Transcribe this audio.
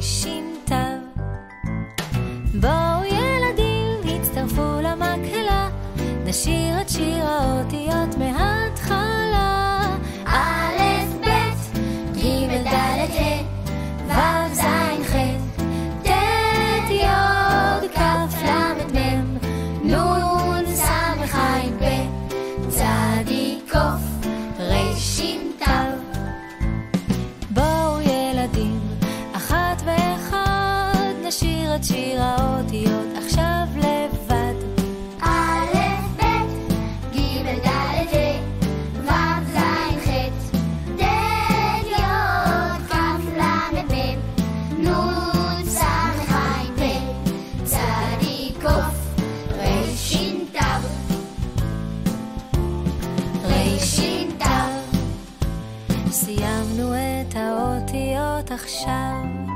ר' ת'. בואו ילדים הצטרפו למקהלה, נשיר את שיר האותיות מההתחלה. א' ב' ג' ד' ה' ו' ז' ח' ט' י' כ' ל' מ' נ' ס' ע' פ' צ ק' ר' ש' ת'. בואו ילדים אחת ואחד, נשיר את שיר האותיות עכשיו לבד. א' ב' ג' ד' ה' ו' ז' ח' ט' י' כ' ל' מ' נ' ס' ע' פ' צ ק' ר' ש' ת' ר' ש' ת'. סיימנו את האותיות עכשיו.